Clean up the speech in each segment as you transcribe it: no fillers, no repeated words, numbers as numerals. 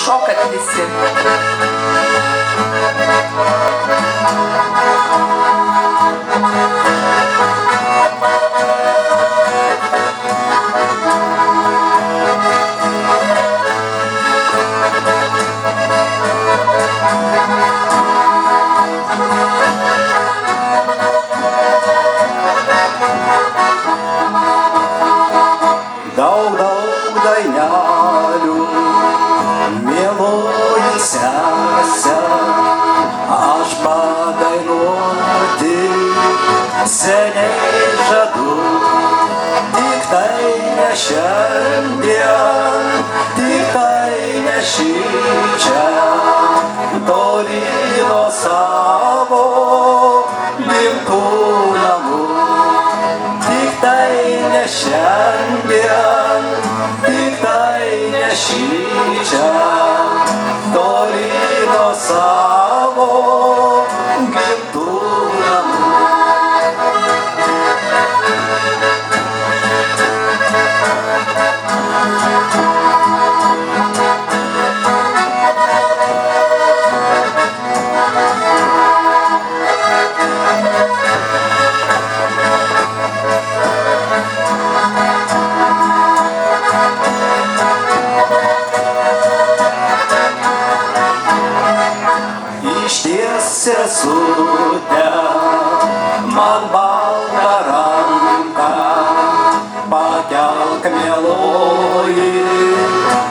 šokat visi. Daug dainelių, mieloji sese, aš padainuoti seniai žadu. Tik tai ne šiandien, tik tai ne šičia, toli nuo savo gimtų namų. Tik tai ne šiandien, tik tai ne šičia, toli nuo savo gimtų namų. Išties sesute, man baltą ranką, pakelk mieloji,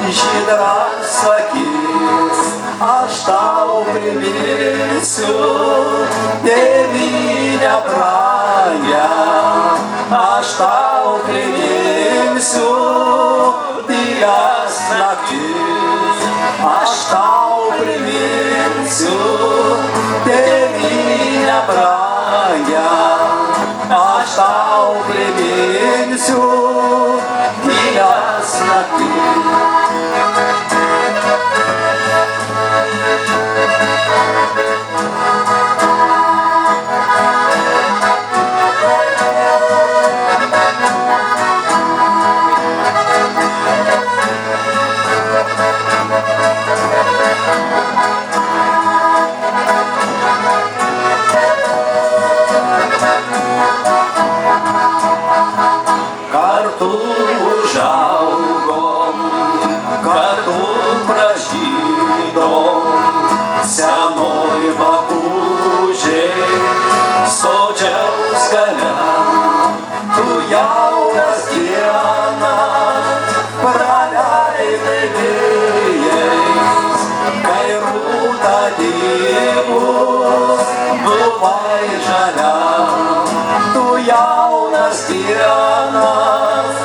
žydras akis, aš tau priminsiu tėvynę brangią, aš tau priminsiu tylias naktis, aš tau priminsiu tėvynę brangią, aš tau priminsiu tylias naktis. Kartu užaugom, kartu pražydom, senoj bakūžiai, sodžiaus gale. Tu jaunas dienas praleidai vėjais, kai rūta dykus buvai žalia. Tu jaunas dienas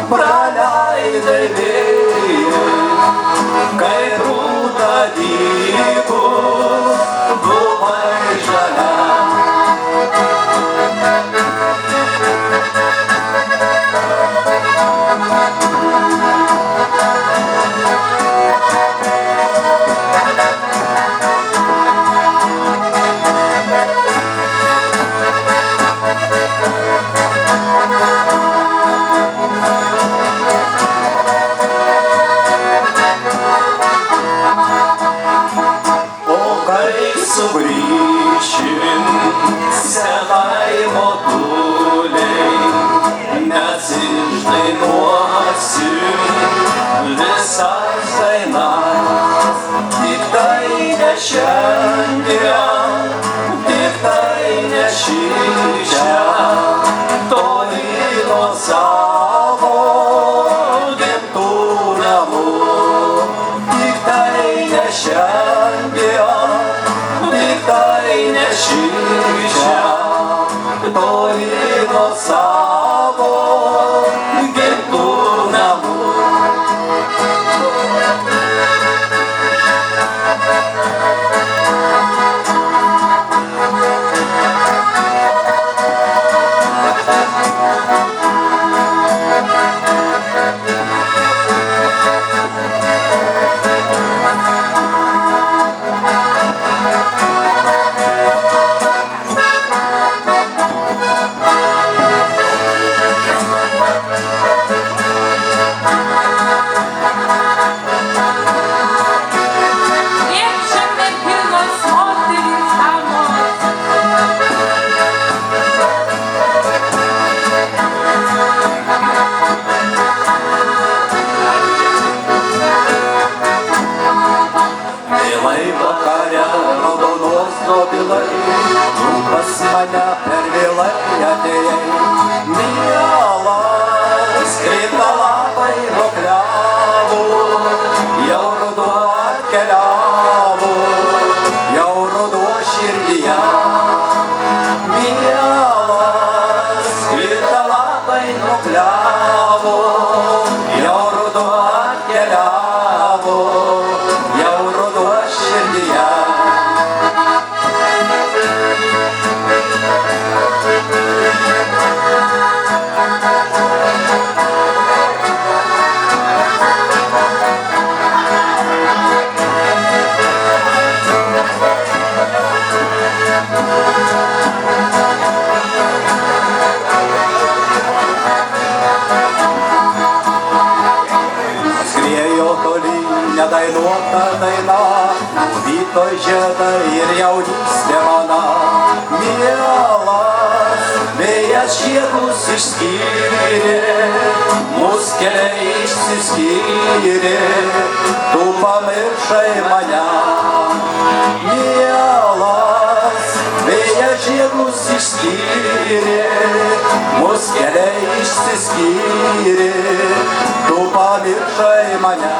praleidai vėjais, kai rūta dykus buvai žalia. Sugrįšim senai motuliai, mes išdainuosim visas dainas. Tik tai ne šiandien, tik tai ne šičia, toli nuo savo gimtų namų. Tik tai ne šiandien, tik tai ne šičia, toli nuo savo gimtų namų. klavo, jau ruduo širdyje. Nedainuota daina, vyto žiedai ir jaunystė mana. Mielas, vėjas žiedus išskyrė, mūsų keliai išsiskyrė, tu pamiršai mane. Mielas, vėjas žiedus išskyrė, mūsų keliai išsiskyrė, tu pamiršai mane.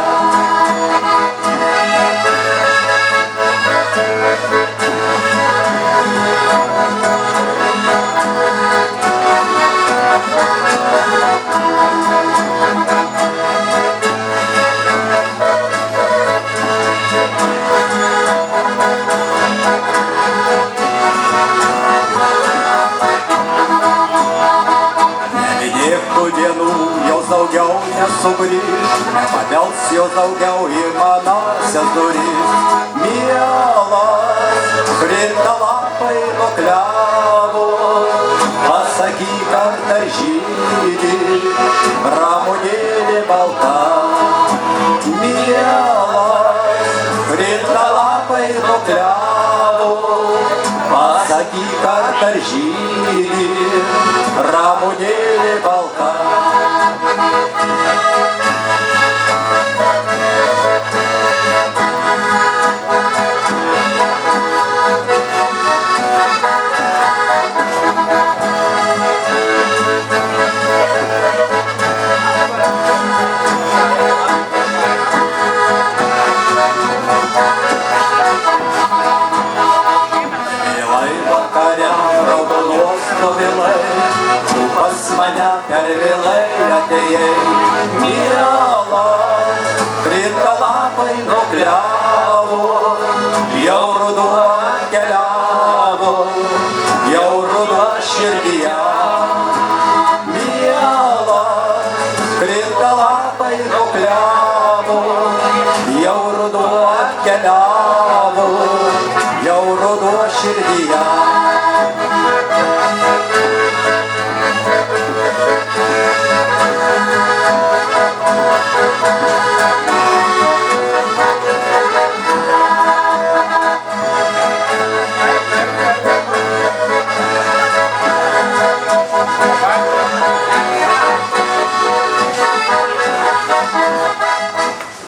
Dienų jos daugiau nesugrįž, nebadels jos daugiau į manąsias duris. Mielas, krita lapai nuo klevo, pasakyk, ar dar žydi ramunėlė balta. Mielas, krita lapai nuo klevo, pasakyk, ar dar žydi ramunėlė balta. Pas mane per vėlai atėjai, mielas, krita lapai nuo klevo, jau ruduo keliavo, jau ruduo širdyje. Mielas, krita lapai nuo klevo, jau ruduo keliavo,